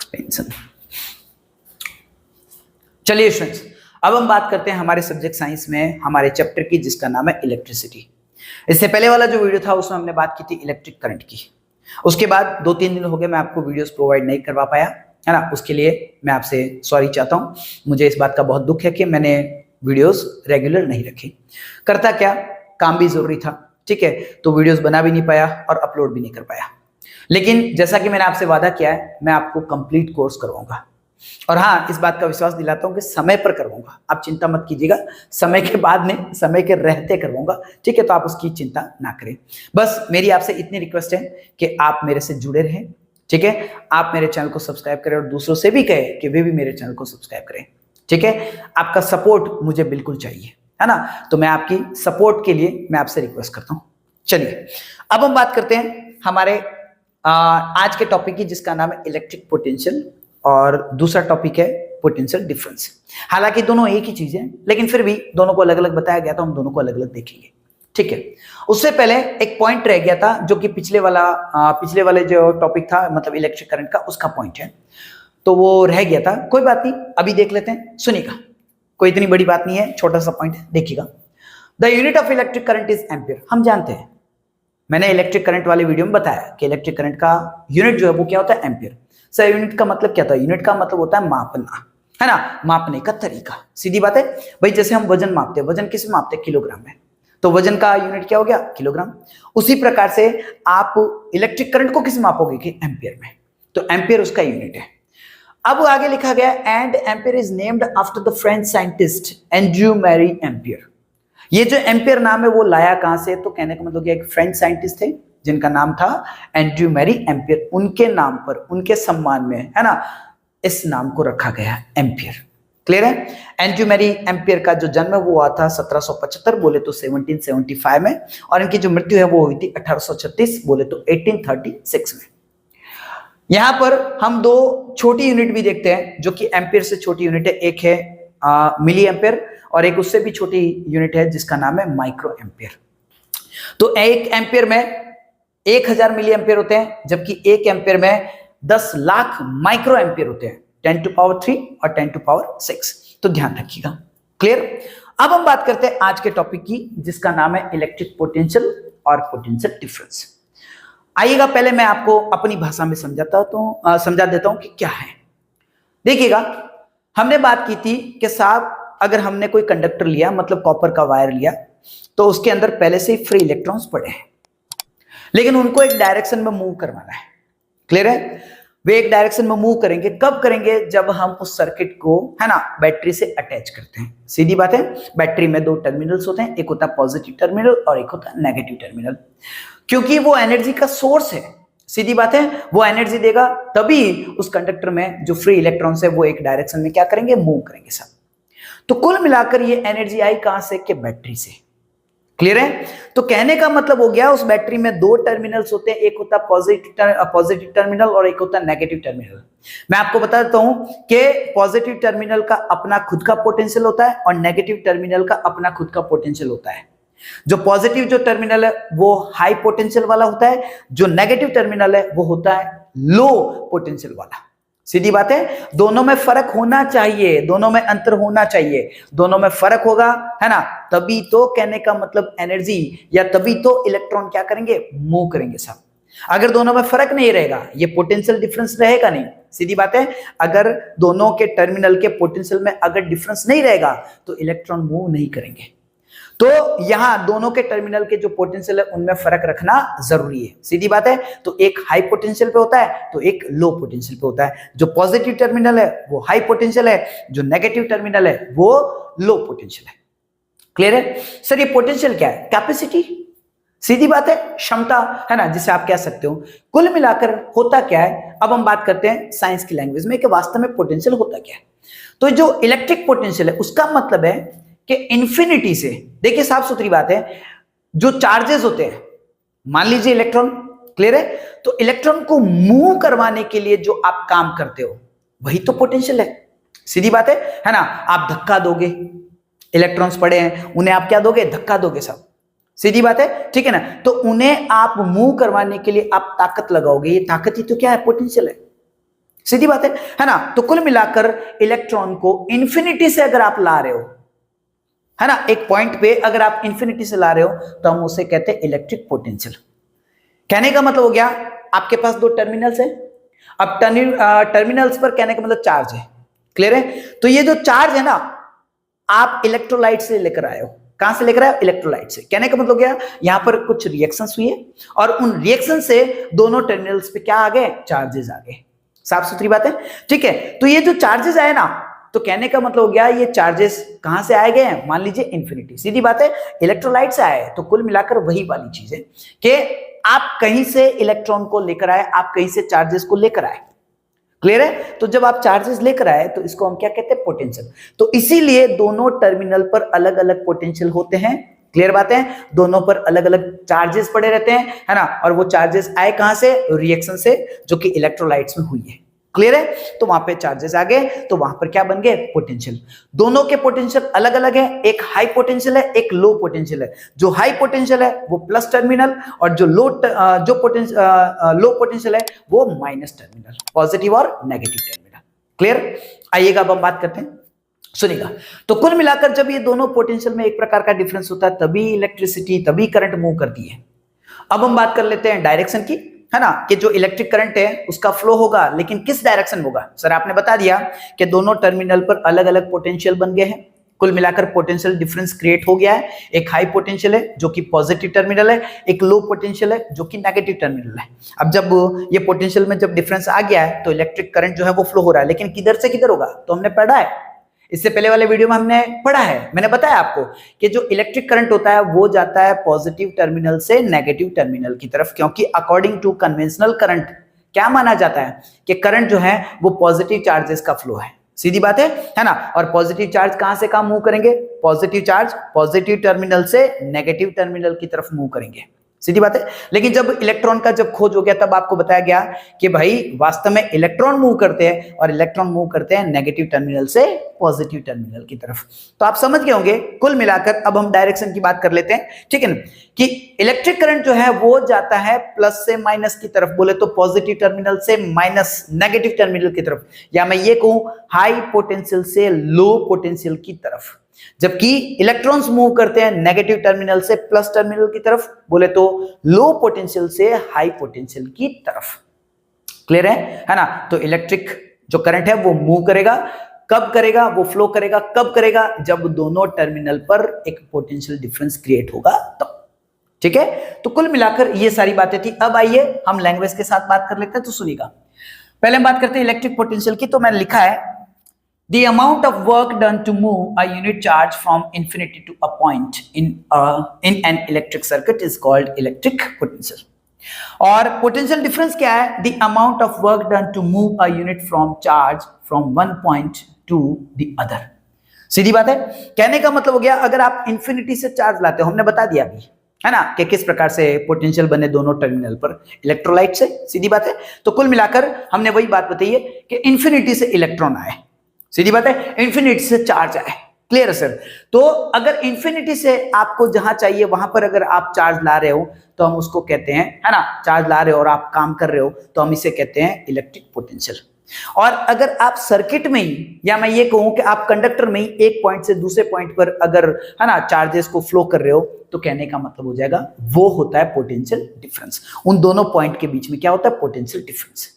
Suspension. चलिए students, अब हम बात करते हैं हमारे सब्जेक्ट साइंस में हमारे चैप्टर की, जिसका नाम है इलेक्ट्रिसिटी। इससे पहले वाला जो वीडियो था उसमें हमने बात की थी इलेक्ट्रिक करंट की। उसके बाद 2-3 दिन हो गए मैं आपको वीडियोस प्रोवाइड नहीं करवा पाया, है ना। उसके लिए मैं आपसे सॉरी चाहता हूं। मुझे इस बात का बहुत दुख है कि मैंने वीडियोस रेगुलर नहीं रखी। करता क्या, काम भी जरूरी था, ठीक है, तो वीडियोस बना भी नहीं पाया और अपलोड भी नहीं कर पाया। लेकिन जैसा कि मैंने आपसे वादा किया है, मैं आपको कंप्लीट कोर्स करवाऊंगा। और हाँ, इस बात का विश्वास दिलाता हूं कि समय पर करवाऊंगा, आप चिंता मत कीजिएगा। समय के बाद में, समय के रहते करवाऊंगा, ठीक है, तो आप उसकी चिंता ना करें। बस मेरी आपसे इतनी रिक्वेस्ट है कि आप मेरे से जुड़े रहें, ठीक है। आप मेरे चैनल को सब्सक्राइब करें और दूसरों से भी कहें कि वे भी मेरे चैनल को सब्सक्राइब करें, ठीक है। आपका सपोर्ट मुझे बिल्कुल चाहिए, है ना। तो मैं आपकी सपोर्ट के लिए मैं आपसे रिक्वेस्ट करता हूं। चलिए, अब हम बात करते हैं हमारे आज के टॉपिक की, जिसका नाम है इलेक्ट्रिक पोटेंशियल, और दूसरा टॉपिक है पोटेंशियल डिफरेंस। हालांकि दोनों एक ही चीज है, लेकिन फिर भी दोनों को अलग अलग बताया गया, तो हम दोनों को अलग अलग देखेंगे, ठीक है। उससे पहले एक पॉइंट रह गया था, जो कि पिछले वाले जो टॉपिक था, मतलब इलेक्ट्रिक करंट का, उसका पॉइंट है, तो वो रह गया था। कोई बात नहीं, अभी देख लेते हैं, सुनिएगा, कोई इतनी बड़ी बात नहीं है, छोटा सा पॉइंट है, देखिएगा। The unit of electric current is ampere. हम जानते हैं, मैंने इलेक्ट्रिक करंट वाले वीडियो में बताया कि इलेक्ट्रिक करंट का यूनिट जो है वो क्या होता है, एम्पियर। सर यूनिट का मतलब क्या था? यूनिट का मतलब होता है मापना, है ना, मापने का तरीका। सीधी बात है भाई, जैसे हम वजन मापते हैं, वजन किस मापते हैं? किलोग्राम में, तो वजन का यूनिट क्या हो गया? किलोग्राम। उसी प्रकार से आप इलेक्ट्रिक करंट को किस मापोगे? कि एम्पियर में, तो एम्पियर उसका यूनिट है। अब आगे लिखा गया, and ampere is named after the French scientist Andrew Marie Ampere. ये जो एम्पियर नाम है वो लाया कहां से? तो कहने का मतलब एक फ्रेंच साइंटिस्ट थे जिनका नाम था एंड्रयू मैरी एम्पियर, उनके नाम पर, उनके सम्मान में, है ना, इस नाम को रखा गया एम्पियर। क्लियर है? एंड्रयू मैरी एम्पियर का जो जन्म है वो हुआ था 1775, बोले तो 1775 में, और इनकी जो मृत्यु है वो हुई थी 1836, बोले तो 1836 में। यहां पर हम दो छोटी यूनिट भी देखते हैं जो कि एम्पियर से छोटी यूनिट है। एक है मिली एम्पियर, और एक उससे भी छोटी यूनिट है जिसका नाम है माइक्रो एम्पियर। तो एक एम्पियर में 1000 मिली एम्पियर होते हैं, जबकि एक एम्पियर में 10 लाख माइक्रो एम्पियर होते हैं, 10 टू पावर 3 और 10 टू पावर 6। तो ध्यान रखिएगा। क्लियर? अब हम बात करते हैं आज के टॉपिक की, जिसका नाम है इलेक्ट्रिक पोटेंशियल और पोटेंशियल डिफरेंस। आइएगा, पहले मैं आपको अपनी भाषा में समझा देता हूं कि क्या है। देखिएगा, हमने बात की थी कि साहब, अगर हमने कोई कंडक्टर लिया, मतलब कॉपर का वायर लिया, तो उसके अंदर पहले से ही फ्री इलेक्ट्रॉन्स पड़े हैं, लेकिन उनको एक डायरेक्शन में मूव करवाना है। क्लियर है? वे एक डायरेक्शन में मूव करेंगे। कब करेंगे? जब हम उस सर्किट को, है ना, बैटरी से अटैच करते हैं। सीधी बात है, बैटरी में 2 टर्मिनल्स होते हैं, एक होता है पॉजिटिव टर्मिनल और एक होता है नेगेटिव टर्मिनल, क्योंकि वो एनर्जी का सोर्स है। सीधी बात है, वो एनर्जी देगा, तभी उस कंडक्टर में जो फ्री इलेक्ट्रॉन्स है वो एक डायरेक्शन में क्या करेंगे? मूव करेंगे सब। तो कुल मिलाकर ये एनर्जी आई कहां से? कि बैटरी से। क्लियर है? तो कहने का मतलब हो गया, उस बैटरी में 2 टर्मिनल्स होते हैं, एक होता है पॉजिटिव टर्मिनल और एक होता है नेगेटिव टर्मिनल। मैं आपको बता देता हूं कि पॉजिटिव टर्मिनल का अपना खुद का पोटेंशियल होता है और नेगेटिव टर्मिनल का अपना खुद का पोटेंशियल होता है। जो पॉजिटिव जो टर्मिनल है वो हाई पोटेंशियल वाला होता है, जो नेगेटिव टर्मिनल है वो होता है लो पोटेंशियल वाला। सीधी बात है, दोनों में फर्क होना चाहिए, दोनों में अंतर होना चाहिए, दोनों में फर्क होगा, है ना, तभी तो कहने का मतलब एनर्जी, या तभी तो इलेक्ट्रॉन क्या करेंगे? मूव करेंगे सब। अगर दोनों में फर्क नहीं रहेगा, ये पोटेंशियल डिफरेंस रहेगा नहीं। सीधी बात है, अगर दोनों के टर्मिनल के पोटेंशियल में अगर डिफरेंस नहीं रहेगा तो इलेक्ट्रॉन मूव नहीं करेंगे। तो यहां दोनों के टर्मिनल के जो पोटेंशियल है उनमें फर्क रखना जरूरी है। सीधी बात है, तो एक हाई पोटेंशियल पे होता है तो एक लो पोटेंशियल पे होता है। जो पॉजिटिव टर्मिनल है वो हाई पोटेंशियल है, जो नेगेटिव टर्मिनल है वो लो पोटेंशियल है। क्लियर है? सर ये पोटेंशियल क्या है? कैपेसिटी। सीधी बात है, क्षमता, है ना, जिसे आप कह सकते हो। कुल मिलाकर होता क्या है? अब हम बात करते हैं साइंस की लैंग्वेज में कि वास्तव में पोटेंशियल होता क्या है। तो जो इलेक्ट्रिक पोटेंशियल है उसका मतलब है कि इंफिनिटी से, देखिए साफ सुथरी बात है, जो चार्जेस होते हैं, मान लीजिए इलेक्ट्रॉन, क्लियर है, तो इलेक्ट्रॉन को मूव करवाने के लिए जो आप काम करते हो वही तो पोटेंशियल है। सीधी बात है ना, आप धक्का दोगे, इलेक्ट्रॉन्स पड़े हैं, उन्हें आप क्या दोगे? धक्का दोगे सब। सीधी बात है, ठीक है ना, तो उन्हें आप मूव करवाने के लिए आप ताकत लगाओगे, ये ताकत ही तो क्या है? पोटेंशियल है। सीधी बात है ना। तो कुल मिलाकर इलेक्ट्रॉन को इंफिनिटी से अगर आप ला रहे हो, है ना, एक पॉइंट पे अगर आप इंफिनिटी से ला रहे हो तो हम उसे कहते हैं इलेक्ट्रिक पोटेंशियल। कहने का मतलब हो गया आपके पास दो टर्मिनल्स है, अब टर्मिनल्स पर कहने का मतलब चार्ज है, क्लियर है। तो ये जो चार्ज है ना, आप इलेक्ट्रोलाइट से लेकर आए हो। कहां से लेकर आए हो? इलेक्ट्रोलाइट से। कहने का मतलब गया यहां पर कुछ रिएक्शंस हुई है और उन रिएक्शन से दोनों टर्मिनल्स पे क्या आ गए? चार्जेस आ गए। साफ सुथरी बात है, ठीक है। तो ये जो चार्जेस आए ना, तो कहने का मतलब हो गया ये चार्जेस कहां से आए गए हैं? मान लीजिए इंफिनिटी, सीधी बात है, इलेक्ट्रोलाइट से आए। तो कुल मिलाकर वही वाली चीज है कि आप कहीं से इलेक्ट्रॉन को लेकर आए, आप कहीं से चार्जेस को लेकर आए, क्लियर है। तो जब आप चार्जेस लेकर आए तो इसको हम क्या कहते हैं? पोटेंशियल। तो इसीलिए दोनों टर्मिनल पर अलग अलग पोटेंशियल होते हैं, क्लियर बात है। दोनों पर अलग अलग चार्जेस पड़े रहते हैं, है ना। और वो चार्जेस आए कहां से? रिएक्शन से, जो कि इलेक्ट्रोलाइट्स में हुई है, क्लियर है। तो वहां पे चार्जेस आ गए, तो वहां पर क्या बन गए? पोटेंशियल। दोनों के पोटेंशियल अलग अलग है, एक हाई पोटेंशियल है, एक लो पोटेंशियल है। जो हाई पोटेंशियल है वो प्लस टर्मिनल, और जो लो पोटेंशियल है वो माइनस टर्मिनल, पॉजिटिव और नेगेटिव टर्मिनल, क्लियर। आइएगा अब हम बात करते हैं, सुनिएगा। तो कुल मिलाकर जब ये दोनों पोटेंशियल में एक प्रकार का डिफरेंस होता है तभी इलेक्ट्रिसिटी, तभी करंट मूव करती है। अब हम बात कर लेते हैं डायरेक्शन की, है ना, कि जो इलेक्ट्रिक करंट है उसका फ्लो होगा, लेकिन किस डायरेक्शन होगा? सर आपने बता दिया कि दोनों टर्मिनल पर अलग अलग पोटेंशियल बन गए हैं, कुल मिलाकर पोटेंशियल डिफरेंस क्रिएट हो गया है। एक हाई पोटेंशियल है जो कि पॉजिटिव टर्मिनल है, एक लो पोटेंशियल है जो कि नेगेटिव टर्मिनल है। अब जब ये पोटेंशियल में जब डिफरेंस आ गया है तो इलेक्ट्रिक करंट जो है वो फ्लो हो रहा है, लेकिन किधर से किधर होगा? तो हमने पढ़ा है, इससे पहले वाले वीडियो में हमने पढ़ा है, मैंने बताया आपको कि जो इलेक्ट्रिक करंट होता है वो जाता है पॉजिटिव टर्मिनल से नेगेटिव टर्मिनल की तरफ, क्योंकि अकॉर्डिंग टू कन्वेंशनल करंट क्या माना जाता है कि करंट जो है वो पॉजिटिव चार्जेस का फ्लो है, सीधी बात है ना। और पॉजिटिव चार्ज कहां से कहां मूव करेंगे? पॉजिटिव चार्ज पॉजिटिव टर्मिनल से नेगेटिव टर्मिनल की तरफ मूव करेंगे, सीधी बात है। लेकिन जब इलेक्ट्रॉन का जब खोज हो गया तब आपको बताया गया कि भाई वास्तव में इलेक्ट्रॉन मूव करते हैं, और इलेक्ट्रॉन मूव करते हैं नेगेटिव टर्मिनल से पॉजिटिव टर्मिनल की तरफ। तो आप समझ गए होंगे। कुल मिलाकर अब हम डायरेक्शन की बात कर लेते हैं, ठीक है ना, कि इलेक्ट्रिक करंट जो है वो जाता है प्लस से माइनस की तरफ, बोले तो पॉजिटिव टर्मिनल से माइनस नेगेटिव टर्मिनल की तरफ, या मैं ये कहूं हाई पोटेंशियल से लो पोटेंशियल की तरफ। जबकि इलेक्ट्रॉन्स मूव करते हैं नेगेटिव टर्मिनल से प्लस टर्मिनल की तरफ, बोले तो लो पोटेंशियल से हाई पोटेंशियल की तरफ, क्लियर है ना। तो इलेक्ट्रिक जो करंट है वो मूव करेगा, कब करेगा? वो फ्लो करेगा कब करेगा? जब दोनों टर्मिनल पर एक पोटेंशियल डिफरेंस क्रिएट होगा तो, ठीक है। तो कुल मिलाकर ये सारी बातें थी। अब आइए हम लैंग्वेज के साथ बात कर लेते हैं, तो सुनिएगा। पहले हम बात करते हैं इलेक्ट्रिक पोटेंशियल की। तो मैंने लिखा है the amount of work done to move a unit charge from infinity to a point in an electric circuit is called electric potential. और potential difference क्या है? the amount of work done to move a unit from charge from one point to the other. सीधी बात है। कहने का मतलब हो गया अगर आप इंफिनिटी से चार्ज लाते हो, हमने बता दिया अभी, है ना, कि किस प्रकार से पोटेंशियल बने दोनों टर्मिनल पर इलेक्ट्रोलाइट से, सीधी बात है। तो कुल मिलाकर हमने वही बात बताई है कि इंफिनिटी से इलेक्ट्रॉन आए, सीधी बात है, इंफिनिटी से चार्ज आए, क्लियर है सर। तो अगर इंफिनिटी से आपको जहां चाहिए वहां पर अगर आप चार्ज ला रहे हो तो हम उसको कहते हैं, है ना, चार्ज ला रहे हो और आप काम कर रहे हो तो हम इसे कहते हैं इलेक्ट्रिक पोटेंशियल। और अगर आप सर्किट में ही, या मैं ये कहूं कि आप कंडक्टर में ही एक पॉइंट से दूसरे पॉइंट पर अगर, है ना, चार्जेस को फ्लो कर रहे हो तो कहने का मतलब हो जाएगा वो होता है पोटेंशियल डिफरेंस। उन दोनों पॉइंट के बीच में क्या होता है? पोटेंशियल डिफरेंस,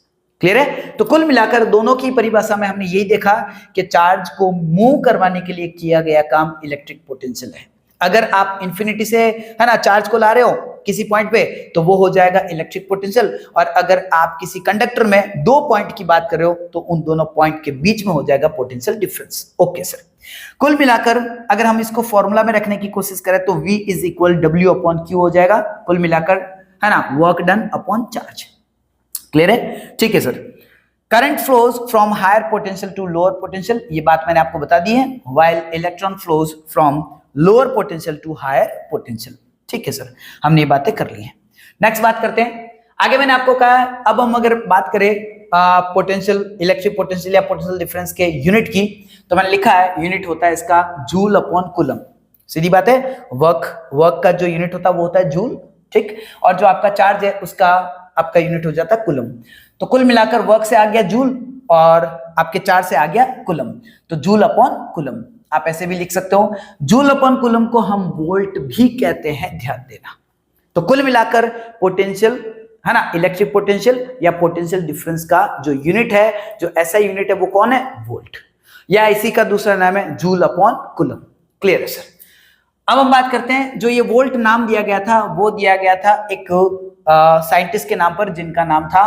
क्लियर है। तो कुल मिलाकर दोनों की परिभाषा में हमने यही देखा कि चार्ज को मूव करवाने के लिए किया गया काम इलेक्ट्रिक पोटेंशियल है। अगर आप इंफिनिटी से, है ना, चार्ज को ला रहे हो किसी पॉइंट पे तो वो हो जाएगा इलेक्ट्रिक पोटेंशियल, और अगर आप किसी कंडक्टर में दो पॉइंट की बात कर रहे हो तो उन दोनों पॉइंट के बीच में हो जाएगा पोटेंशियल डिफरेंस। Okay sir. कुल मिलाकर अगर हम इसको फॉर्मूला में रखने की कोशिश करें तो V इज इक्वल W/Q हो जाएगा, कुल मिलाकर, है ना, work done upon charge, clear है, ठीक है sir. Current flows from higher potential to lower potential, ये बात मैंने आपको बता दी है, while electron flows from lower potential to higher potential, ठीक है सर। हमने ये बातें कर ली हैं। नेक्स्ट बात करते हैं आगे। मैंने आपको कहा अब हम अगर बात करें पोटेंशियल, इलेक्ट्रिक पोटेंशियल या पोटेंशियल डिफरेंस के यूनिट की, तो मैंने लिखा है यूनिट होता है इसका जूल अपॉन कूलम, सीधी बात है। वर्क का जो यूनिट होता है वो होता है जूल, ठीक, और जो आपका चार्ज है उसका आपका यूनिट हो जाता है कूलम। तो कुल मिलाकर वर्क से आ गया जूल और आपके 4 से आ गया कूलम, तो जूल अपॉन कूलम। आप ऐसे भी लिख सकते हो, जूल अपॉन कूलम को हम वोल्ट भी कहते हैं, ध्यान देना। तो कुल मिलाकर पोटेंशियल है ना, इलेक्ट्रिक पोटेंशियल या पोटेंशियल डिफरेंस का जो यूनिट है, जो ऐसा यूनिट है, वो कौन है? वोल्ट, या इसी का दूसरा नाम है जूल अपॉन कूलम। क्लियर है सर? अब हम बात करते हैं, जो ये वोल्ट नाम दिया गया था वो दिया गया था एक साइंटिस्ट के नाम पर, जिनका नाम था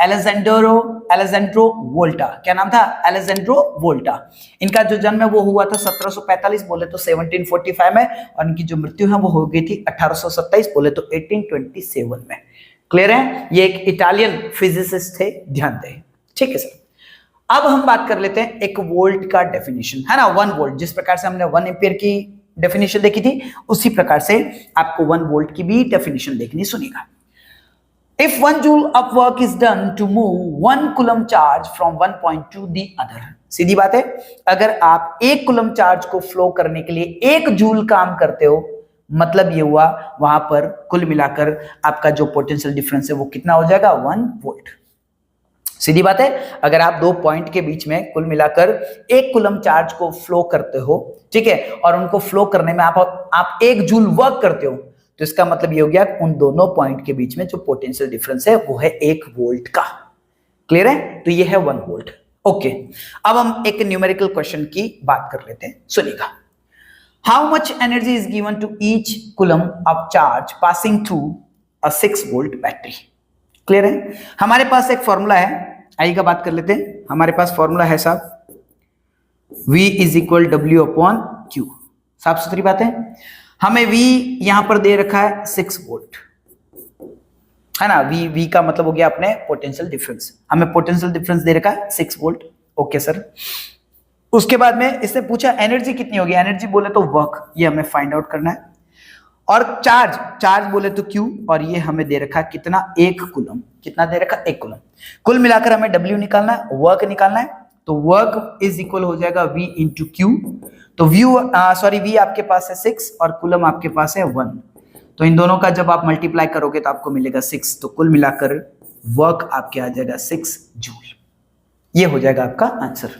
अलेजेंड्रो वोल्टा। क्या नाम था? अलेजेंड्रो वोल्टा। इनका जो जन्म है वो हुआ था 1745, बोले तो 1745 में, और इनकी जो मृत्यु है वो हो गई थी 1827, बोले तो 1827 में। क्लियर है? ये एक इटालियन फिजिसिस्ट थे, ध्यान दें। ठीक है सर, अब हम बात कर लेते हैं एक वोल्ट का डेफिनेशन, है ना। 1 वोल्ट, जिस प्रकार से हमने 1 एम्पियर की डेफिनेशन देखी थी, उसी प्रकार से आपको 1 वोल्ट की भी डेफिनेशन देखनी। सुनिएगा, if 1 joule of work is done to move 1 coulomb charge from 1 point to the other. सीधी बात है, अगर आप 1 कूलम चार्ज को फ्लो करने के लिए 1 जूल काम करते हो, मतलब ये हुआ वहां पर कुल मिलाकर आपका जो पोटेंशियल डिफरेंस है वो कितना हो जाएगा? 1 वोल्ट। सीधी बात है, अगर आप 2 पॉइंट के बीच में कुल मिलाकर 1 कूलम चार्ज को फ्लो करते हो, ठीक है, और उनको फ्लो करने में आप 1 जूल वर्क करते हो, तो इसका मतलब ये हो गया उन दोनों पॉइंट के बीच में जो पोटेंशियल डिफरेंस है वो है 1 वोल्ट का। क्लियर है? तो ये है 1 वोल्ट। ओके, अब हम एक न्यूमेरिकल क्वेश्चन की बात कर लेते हैं। सुनिएगा, how much energy is given to each coulomb of charge passing through a 6 volt battery. Clear है? हमारे पास एक फॉर्मूला है, आइएगा बात कर लेते हैं। हमारे पास फॉर्मूला है साहब, V is equal W upon Q। साफ सुथरी बात है, हमें V यहां पर दे रखा है 6 वोल्ट, है ना। V का मतलब हो गया अपने पोटेंशियल डिफरेंस, हमें पोटेंशियल डिफरेंस दे रखा है 6 वोल्ट। ओके सर, उसके बाद में इससे पूछा एनर्जी कितनी होगी। एनर्जी बोले तो वर्क, ये हमें फाइंड आउट करना है। और चार्ज बोले तो Q, और ये हमें दे रखा है कितना? 1 कूलम। कितना दे रखा? 1 कूलम। कुल मिलाकर हमें W निकालना है, वर्क निकालना है, तो वर्क इज इक्वल हो जाएगा V इंटू Q। तो V आपके पास है 6 और कूलम आपके पास है 1, तो इन दोनों का जब आप मल्टीप्लाई करोगे तो आपको मिलेगा 6, तो कुल मिलाकर वर्क आपके आ जाएगा 6 जूल। ये हो जाएगा आपका आंसर।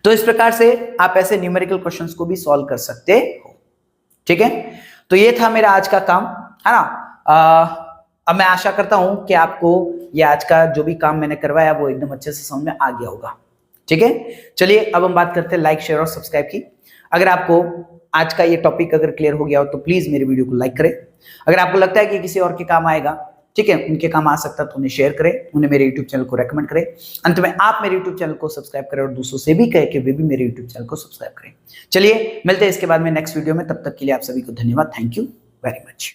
तो इस प्रकार से आप ऐसे न्यूमेरिकल क्वेश्चंस को भी सॉल्व कर सकते हो। ठीक है, तो ये था मेरा आज का काम, है ना। अब मैं आशा करता हूं कि आपको ये आज का जो भी काम मैंने करवाया वो एकदम अच्छे से समझ में आ गया होगा। ठीक है, चलिए अब हम बात करते हैं लाइक, शेयर और सब्सक्राइब की। अगर आपको आज का ये टॉपिक अगर क्लियर हो गया हो तो प्लीज मेरे वीडियो को लाइक करें। अगर आपको लगता है कि किसी और के काम आएगा, ठीक है, उनके काम आ सकता है, तो उन्हें शेयर करें, उन्हें मेरे यूट्यूब चैनल को रेकमेंड करें। अंत में आप मेरे यूट्यूब चैनल को सब्सक्राइब करें और दूसरों से भी कहें कि वे भी मेरे यूट्यूब चैनल को सब्सक्राइब करें। चलिए मिलते हैं इसके बाद में नेक्स्ट वीडियो में, तब तक के लिए आप सभी को धन्यवाद। Thank you very much.